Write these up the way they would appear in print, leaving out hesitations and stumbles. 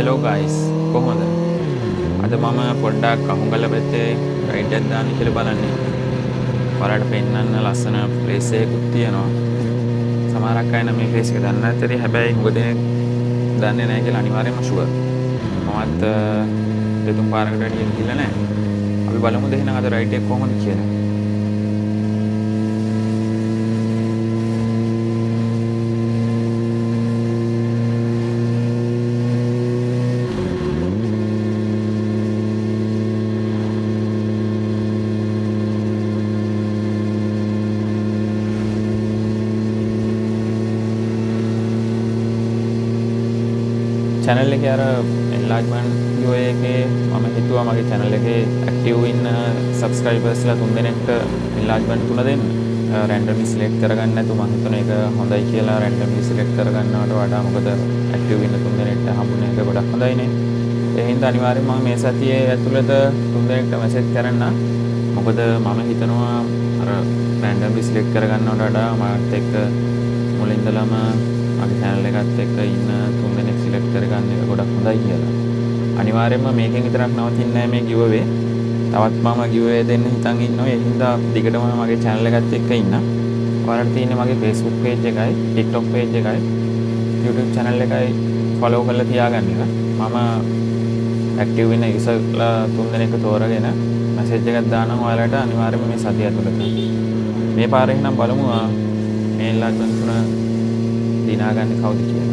Hello guys කොහොමද? අද මම පොඩ්ඩක් අහුගල පැත්තේ රයිඩ් එකක් දාන්න කියලා බලන්නේ. ඔයාලට පෙන්නන්න ලස්සන ප්ලේස් එකකුත් තියෙනවා. සමහරක් අය නම් මේ ප්ලේස් එක දන්නේ නැත්තරි හැබැයි හුඟ දෙනෙක් දන්නේ නැහැ කියලා අනිවාර්යයෙන්ම ෂුවර්. මමත් දෙතුන් පාරකට වැඩි ගිහිල්ලා නැහැ. අපි බලමුද එහෙනම් අද රයිඩ් එක කොහොමද කියලා. channel එකේ අර enlargement video එකේ මම හිතුවා මගේ channel එකේ active ඉන්න subscribers ලා 3 දෙනෙක්ට enlargement 3 දෙන්න. randomly select කරගන්න නැතුව මම හිතන එක හොඳයි කියලා randomly select කරගන්නවට වඩා මොකද active ඉන්න 3 දෙනෙක්ට හම්බුන එක ගොඩක් හොඳයිනේ. ඒ හින්දා අනිවාර්යෙන්ම මම මේ සතියේ ඇතුළත 3 දෙනෙක්ට message කරන්න. මොකද මම හිතනවා අර randomly select කරගන්නවට වඩා මාත් එක්ක මුලින් ඉඳලම මගේ channel එකත් එක්ක ඉන්න 3 දෙනෙක් select කරගන්න එක ගොඩක් හොඳයි කියලා. අනිවාර්යයෙන්ම මේකෙන් විතරක් නවතින්නේ නැහැ මේ giveaway. තවත් මම giveaway දෙන්න හිතන් ඉන්නවා. ඒ හින්දා දිගටම මගේ channel එකත් එක්ක ඉන්න. ඔයාලට තියෙන්නේ මගේ Facebook page එකයි, TikTok page එකයි, YouTube channel එකයි follow කරලා තියාගන්න එක. මම active වෙන userලා 3 දෙනෙක් තෝරගෙන message එකක් දානවා ඔයාලට අනිවාර්යයෙන්ම මේ සතිය ඇතුළත. මේ පාරේ නම් බලමු මේ enlargement තුන දිනාගන්නේ කවුද කියලා.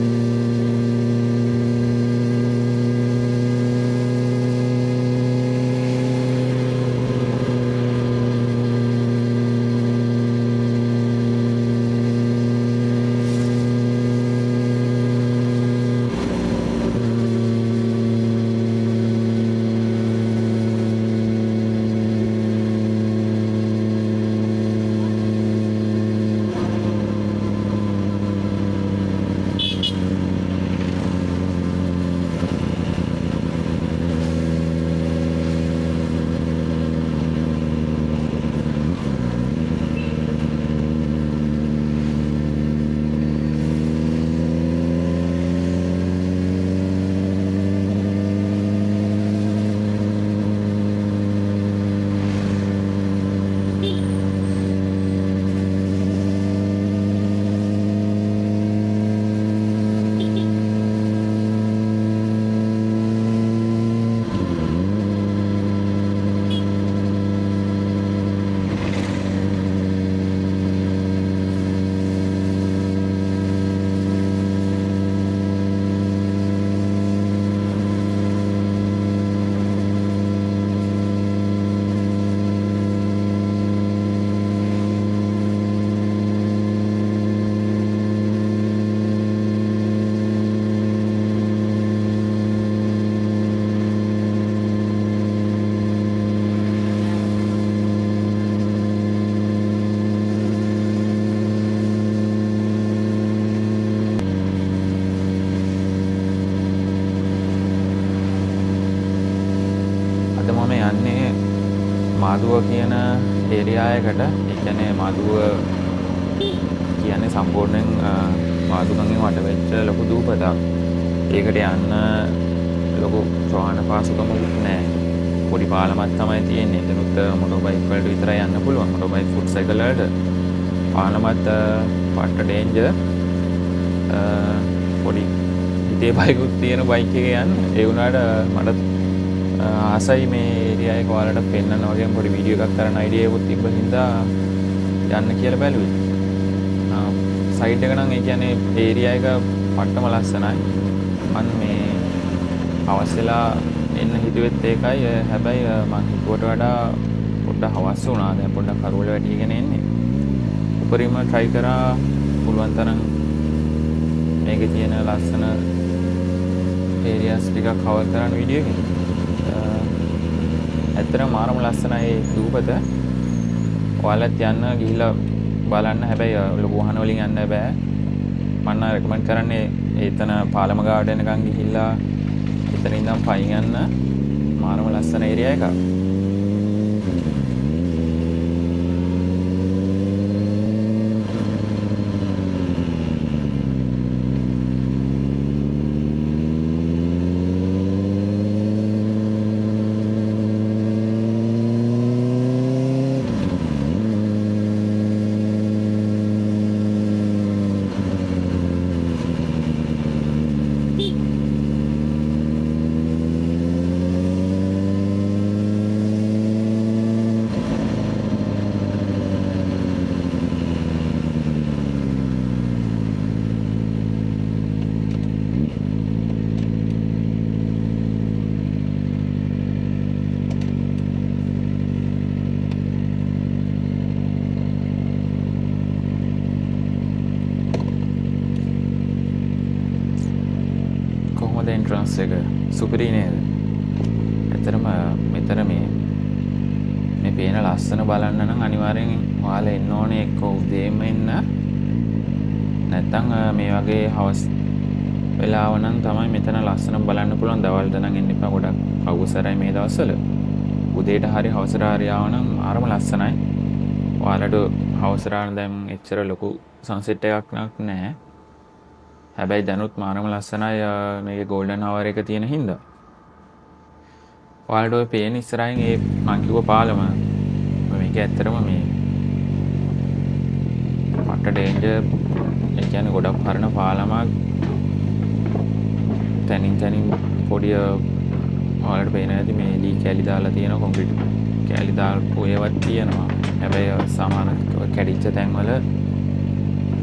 මම යන්නේ මාදුව කියන ඒරියා එකට. ඒ කියන්නේ මාදුව කියන්නේ සම්පූර්ණයෙන් මාදුකන්ගෙන් වට වෙච්ච ලොකු දූපතක්. ඒකට යන්න ලොකු ප්‍රවාහන පාසුකමක් නැහැ. පොඩි පාලමක් තමයි තියෙන්නේ. එතනුත් මොටෝ බයික් වලට විතරයි යන්න පුළුවන්. මොටෝ බයික් ෆුට් සයිකල් වලට පාලමත් පට්ට ඩේන්ජර්. පොඩි හිතේ බයිකුත් තියෙන බයික් එකේ යන්න. ඒ වුණාට මට ආසයි මේ ඒරියා එක ඔයාලට පෙන්නන්න වගේ පොඩි වීඩියෝ එකක් කරන්න අයිඩියා එකක් තිබ්බ හින්දා යන්න කියලා බැලුවේ. සයිඩ් එක නම් ඒ කියන්නේ ඒරියා එක පට්ටම ලස්සනයි. මම මේ හවස් වෙලා එන්න හිතුවෙත් ඒකයි. හැබැයි මං හිතුවට වඩා පොඩ්ඩක් හවස් වුණා. දැන් පොඩ්ඩක් කරවල වැටිගෙන එන්නේ. උපරිම try කරා පුළුවන් තරම් මේකේ තියෙන ලස්සන ඒරියාස් ටිකක් කවර් කරන්න වීඩියෝ එකකින්. ඇත්තටම මාරම ලස්සනයි ඒ දූපත. ඔයාලත් යන්න ගිහිල්ලා බලන්න. හැබැයි ලොකු වාහන වලින් යන්න බෑ. මම රෙකමන්ඩ් කරන්නේ එතන පාලම ගාඩන් එකන් ගිහිල්ලා එතන ඉඳන් පයින් යන්න. මාරම ලස්සන ඒරියා එකක්. එන්ට්‍රන්ස් එක සුපිරි නේද? ඇත්තටම මෙතන මේ පේන ලස්සන බලන්න නම් අනිවාර්යෙන් ඔයාලා එන්න ඕනේ. එක්ක උදේම එන්න. නැත්තම් මේ වගේ හවස් වෙලාව නම් තමයි මෙතන ලස්සන බලන්න පුළුවන්. දවල්ට නම් එන්න එපා. ගොඩක් අවුසරයි මේ දවස්වල. උදේට හරි හවසට හරි ආව නම් ආරම ලස්සනයි. ඔයාලට හවසට දැන් එච්චර ලොකු සන්සෙට් එකක් නැහැ. හැබැයි දැනුත් මාරම ලස්සනයි මේකේ ගෝල්ඩන් හවර් එක තියෙන හින්දා. ඔයාලට ඔය පේන ඉස්සරහින් ඒ මං කිව්ව පාලම මේක ඇත්තටම මේ පට්ට ඩේන්ජර්. ඒ කියන්නේ ගොඩක් පරණ පාලමක්. තනින් පොඩි ඔයාලට පේන ඇති මේ ලී කැලි දාලා තියෙන කොන්ක්‍රීට් කැලි දාපු ඒවත් තියෙනවා. හැබැයි සමාන කැඩිච්ච තැන්වල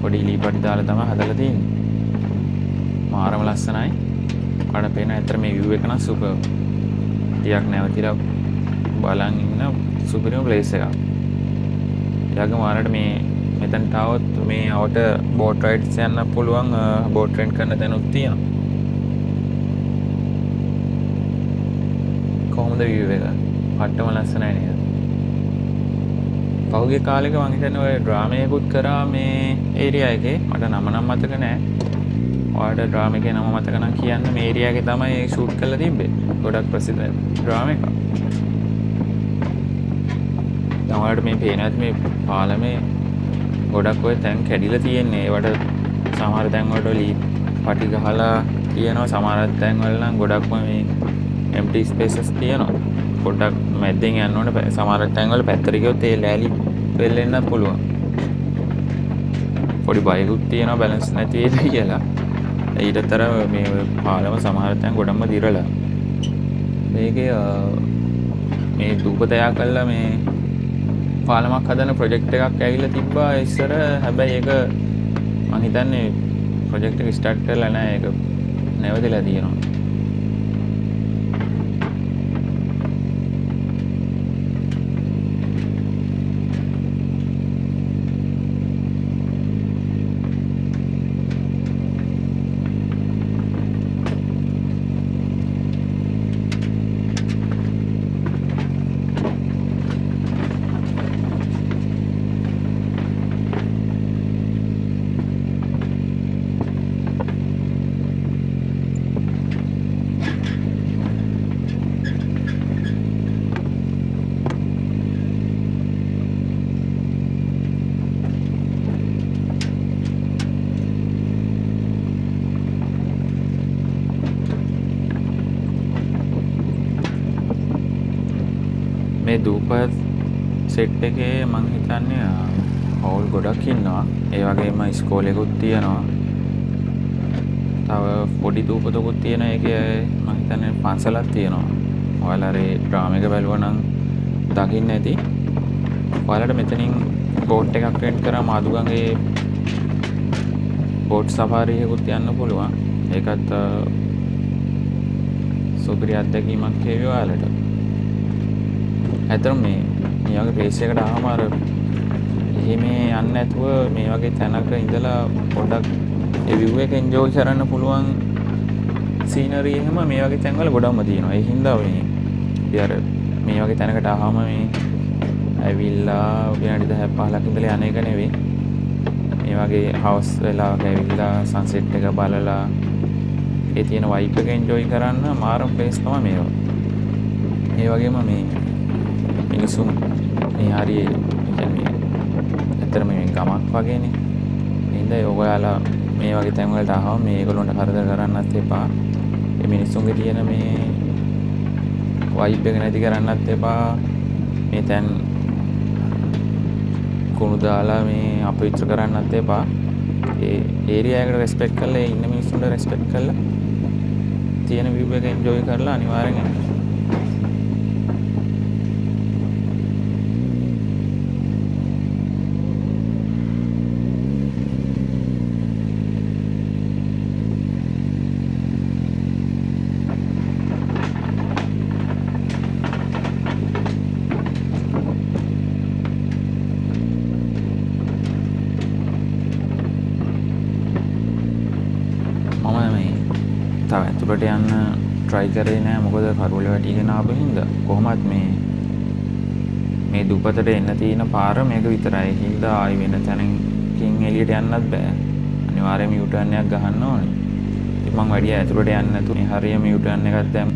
පොඩි ලී පටි දාලා තමයි හදලා තියෙන්නේ. මාරම ලස්සනයි. ඔයාලට පේන ඇත්තට මේ view එක නම් සුපර්. ටිකක් නැවතිලා බලන් ඉන්න සුපිරිම ප්ලේස් එකක්. ඊළඟ මාරට මේ මෙතනට આવොත් මේ අවුට බෝට් රයිඩ්ස් යන්න පුළුවන්. බෝට් රෙන්ට් කරන තැනුත් තියෙනවා. කොහොමද view එක? පට්ටම ලස්සනයි නේද? පහුගිය කාලෙක මම හිතන්නේ ඔය ඩ්‍රාමා එකකුත් කරා මේ ඒරියා එකේ. මට නම නම් මතක නැහැ. ඔයාලට ඩ්‍රාමා එකේ නම මතක නම් කියන්න. මේ ඒරියා එකේ තමයි ෂූට් කරලා තිබ්බේ. ගොඩක් ප්‍රසිද්ධ ඩ්‍රාමා එකක්. දැන් ඔයාලට මේ පේන ඇති මේ පාලමේ ගොඩක් ඔය තැන් කැඩිලා තියෙන්නේ. ඒවට සමහර තැන් වලට ලී පටි ගහලා තියෙනවා. සමහර තැන් වල නම් ගොඩක්ම මේ empty spaces තියෙනවා. පොඩ්ඩක් මැද්දෙන් යන්න ඕනේ. සමහර තැන් වල පැත්තට ගියොත් ඒ ලෑලි වෙල්ලෙන්නත් පුළුවන්. පොඩි බයකුත් තියෙනවා බැලන්ස් නැති වෙයි කියලා. ඊටතර මේ පාලම සමහර තැන් ගොඩක්ම දිරලා. මේකේ මේ දූපතයා කළා මේ පාලමක් හදන ප්‍රොජෙක්ට් එකක් ඇවිල්ලා තිබ්බා ඉස්සර. හැබැයි ඒක මං හිතන්නේ ප්‍රොජෙක්ට් එක ස්ටාර්ට් කරලා නැහැ. ඒක නැවතිලා තියෙනවා. මේ දූපත් සෙට් එකේ මං හිතන්නේ හවුල් ගොඩක් ඉන්නවා. ඒ වගේම ඉස්කෝලෙකුත් තියෙනවා. තව පොඩි දූපතකුත් තියෙන එකේ මං හිතන්නේ පන්සලක් තියෙනවා. ඔයාලා ඒ ඩ්‍රාම එක බැලුවා නම් දකින්න ඇති. ඔයාලට මෙතනින් බෝට් එකක් රෙන්ට් කරා මාදුගංගේ බෝට් සෆාරි එකකුත් යන්න පුළුවන්. ඒකත් සුපිරි අත්දැකීමක් වේවි ඔයාලට. ඇත්තටම මේ වගේ ප්ලේස් එකකට ආවම අර එහෙම යන්නේ නැතුව මේ වගේ තැනක ඉඳලා පොඩ්ඩක් ඒ view එක enjoy කරන්න පුළුවන් සීනරි එහෙම මේ වගේ තැන්වල ගොඩක්ම තියෙනවා. ඒ හින්දා මේ ඉතින් අර මේ වගේ තැනකට ආවම මේ ඇවිල්ලා විනාඩි 10 15ක් ඉඳලා යන එක නෙවෙයි. මේ වගේ හවුස් වෙලාවක ඇවිල්ලා සන්සෙට් එක බලලා ඒ තියෙන වයිබ් එක එන්ජොයි කරන්න මාරම් ප්ලේස් තමයි මේවා. ඒ වගේම මේ මිනිසුන් මේ හරිය කියන්නේ ඇත්තටම මේ ගමක් වගේනේ. ඉතින් ඔයාලා මේ වගේ තැන් වලට ආවම මේගොල්ලන්ට කරදර කරන්නත් එපා. මේ මිනිස්සුන්ගේ තියෙන මේ වයිබ් එක නැති කරන්නත් එපා. මේ තැන් කුණු දාලා මේ අපවිත්‍ර කරන්නත් එපා. ඒ ඒරියා එකට රෙස්පෙක්ට් කරලා ඒ ඉන්න මිනිස්සුන්ට රෙස්පෙක්ට් කරලා තියෙන view එක enjoy කරලා අනිවාර්යෙන් යන්න. තව ඇතුළට යන්න try කරේ නෑ මොකද කරුවල වැටිගෙන ආපු හින්දා. කොහොමත් මේ දුපතට එන්න තියෙන පාර මේක විතරයි. හින්දා ආයි වෙන තැනකින් එළියට යන්නත් බෑ. අනිවාර්යයෙන්ම U-turn එකක් ගහන්න ඕනේ. ඉතින් මං වැඩි ඇතුළට යන්නේ නැතුව මේ හරියම U-turn එකක් දැම්ම.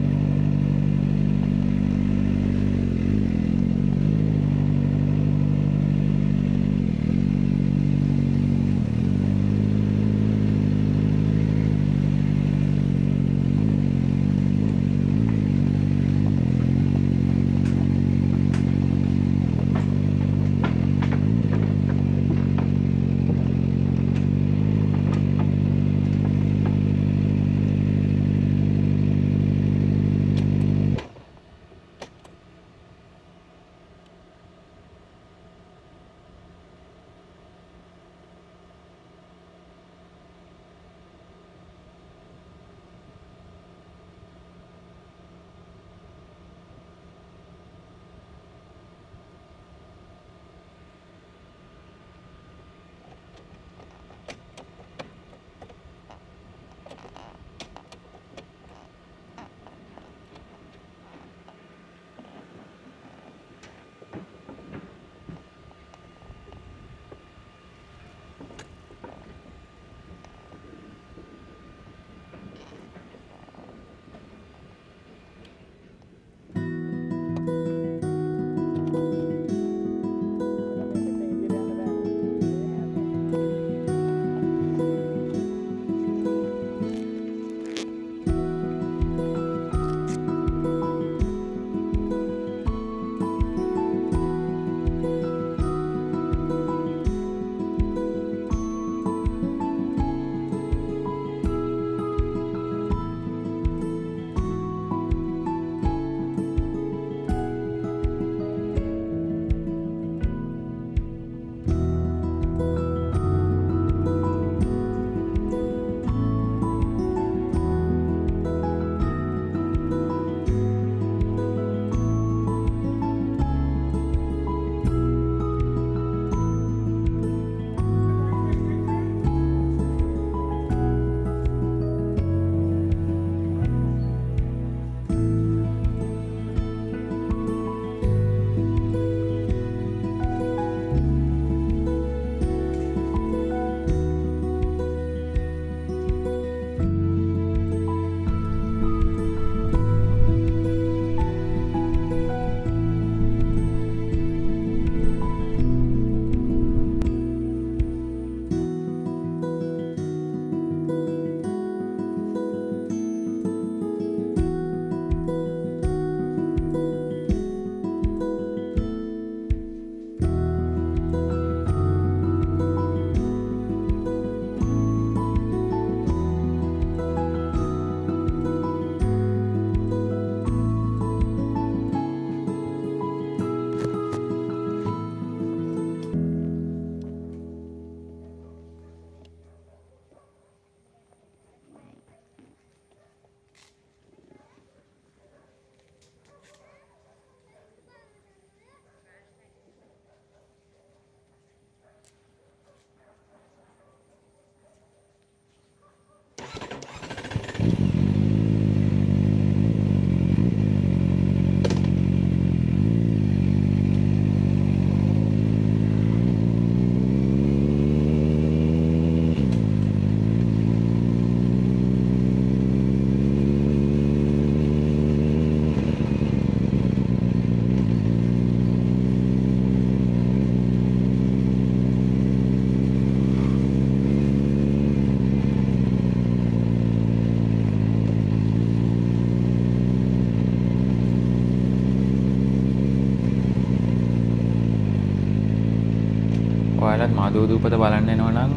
ඔයාලත් මාදුව දූපත බලන්න එනවා නම්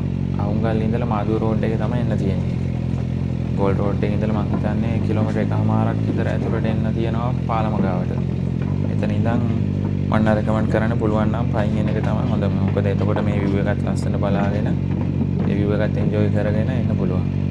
අවුංගල් ඉඳලා මාදුව රෝඩ් එකේ තමයි එන්න තියෙන්නේ. ගෝල්ඩ් රෝඩ් එකේ ඉඳලා මං හිතන්නේ කිලෝමීටර් එකමාරක් විතර ඇතුළට එන්න තියෙනවා පාලම ගාවට. එතන ඉඳන් මම රෙකමන්ඩ් කරන්න පුළුවන් නම් පයින් එන එක තමයි හොඳම. මොකද එතකොට මේ view එකත් ලස්සන බලාගෙන ඒ view එකත් enjoy කරගෙන එන්න පුළුවන්.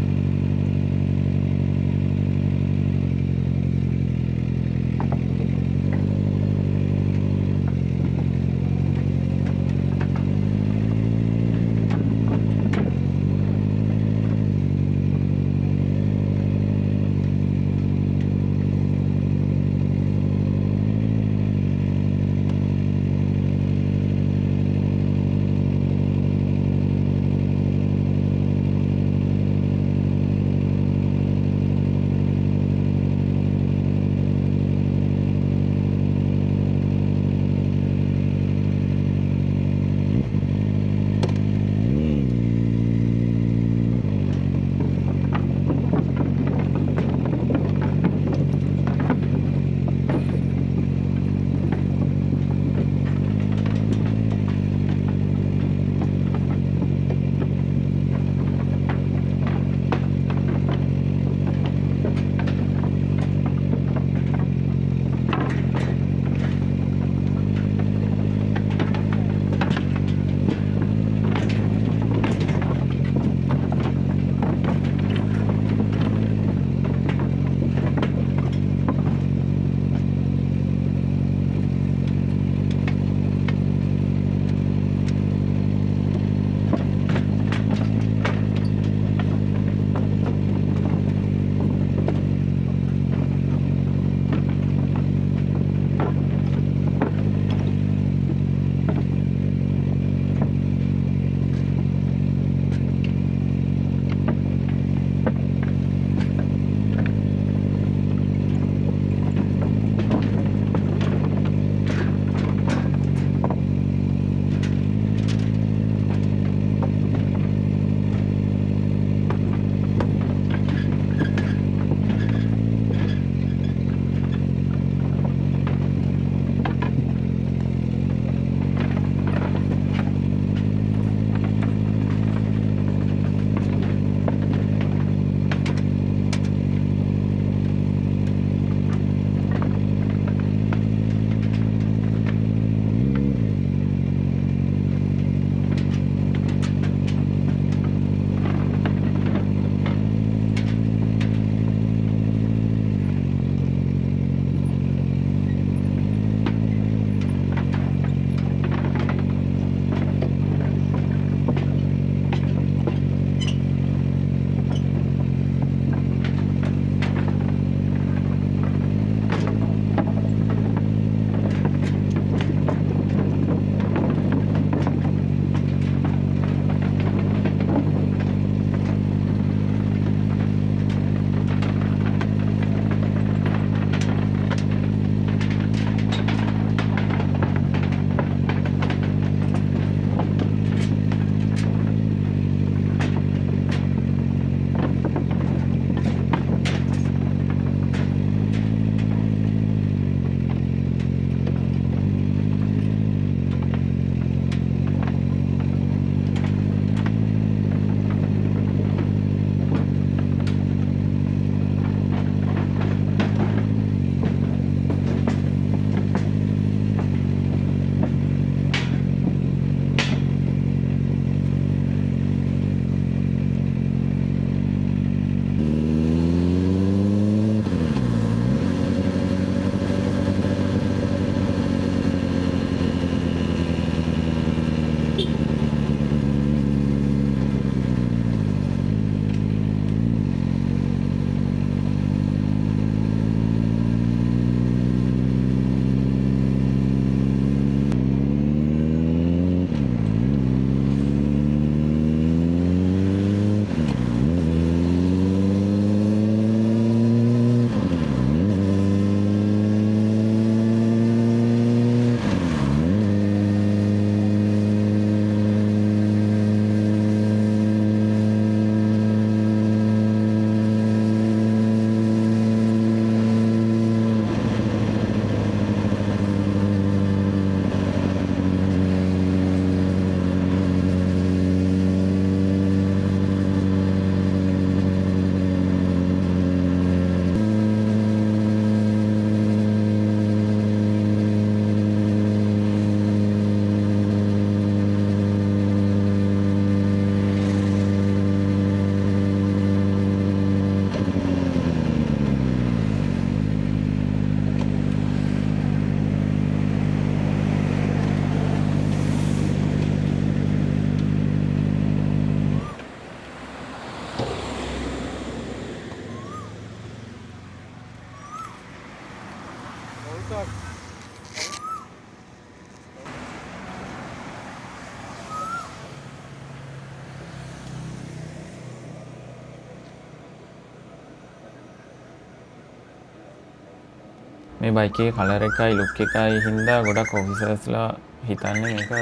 මේ බයික් එකේ කලර් එකයි ලුක් එකයි හින්දා ගොඩක් ඔෆිසර්ස්ලා හිතන්නේ මේක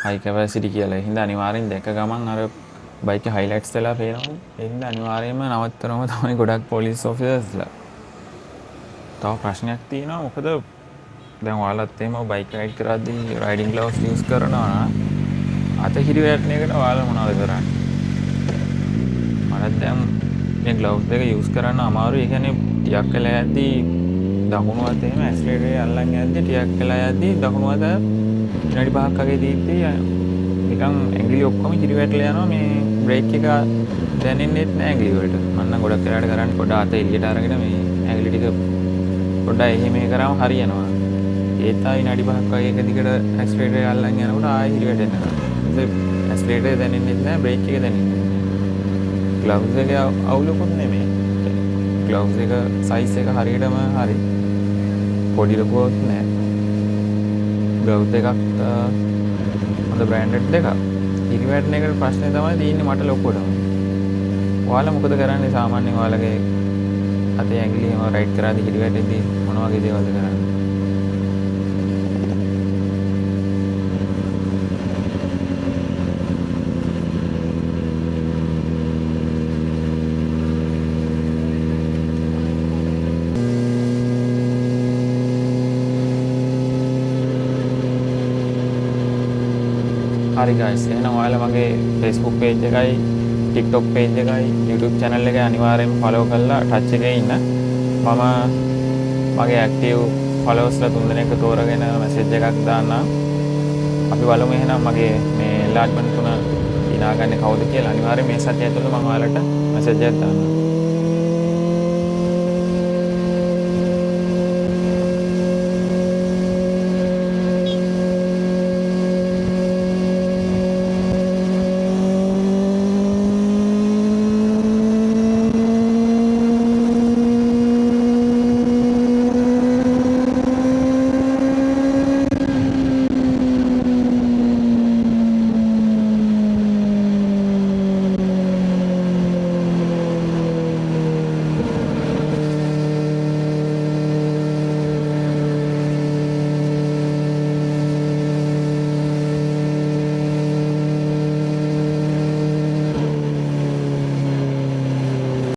හයි කැපැසිටි කියලා. ඒ හින්දා අනිවාර්යෙන් දැක ගමන් අර බයික් එක හයිලයිට්ස් වෙලා පේනවා. ඒ හින්දා අනිවාර්යයෙන්ම නවත්තනම තමයි ගොඩක් පොලිස් ඔෆිසර්ස්ලා. තව ප්‍රශ්නයක් තියෙනවා. මොකද දැන් ඔයාලත් එහෙම බයික් රයිඩ් කරද්දී රයිඩින් ග්ලව්ස් යූස් කරනවා නම් අත හිරි වැටෙන එකට ඔයාලා මොනවද කරන්නේ? මට දැන් මේ ග්ලව්ස් දෙක යූස් කරන්න අමාරුයි. ඒ කියන්නේ ටිකක් වෙලා යද්දී දකුණු අතේ එහෙම ඇක්සලරේටර් අල්ලන් යද්දී ටිකක් වෙලා යද්දී දකුණු අත විනාඩි 5ක් වගේ දීප්ති නිකන් ඇඟිලි ඔක්කොම හිරි වැටලා යනවා. මේ බ්‍රේක් එක දැනෙන්නේ නැහැ ඇඟිලි වලට. මම නම් ගොඩක් වෙලාවට කරන්නේ පොඩ අත එළියට අරගෙන මේ ඇඟිලි ටික පොඩ්ඩක් එහෙම කරාම හරියනවා. ඒත් ආයි විනාඩි 5ක් වගේ එක දිගට ඇක්සලරේටර් අල්ලන් යනකොට ආයි හිරි වැටෙනවා. ඒක ඇක්සලරේටර් දැනෙන්නේ නැහැ, බ්‍රේක් එක දැනෙන්නේ නැහැ. ග්ලව්ස් එක අවුලකුත් නෙමෙයි. ග්ලව්ස් එක සයිස් එක හරියටම හරි. පොඩි ලකුවක් නැහැ. ග්ලව්ස් දෙකක් හොඳ බ්‍රෑන්ඩඩ් දෙකක්. හිරි වැටෙන එකට ප්‍රශ්නේ තමයි තියෙන්නේ මට ලොකුවටම. ඔයාලා මොකද කරන්නේ සාමාන්‍යයෙන් ඔයාලගේ අතේ ඇඟිලි එහෙම රයිඩ් කරාදී හිරි වැටෙද්දී මොන වගේ දේවල්ද කරන්නේ? හරි guys, එහෙනම් ඔයාලා මගේ Facebook page එකයි TikTok page එකයි YouTube channel එක අනිවාර්යයෙන්ම follow කරලා touch එකේ ඉන්න. මම මගේ active followers ලා 3 දෙනෙක් තෝරගෙන message එකක් දාන්නම්. අපි බලමු එහෙනම් මගේ මේ enlargement 3 දිනාගන්නේ කවුද කියලා. අනිවාර්යයෙන් මේ සතිය ඇතුළත මම ඔයාලට message එකක් දාන්නම්.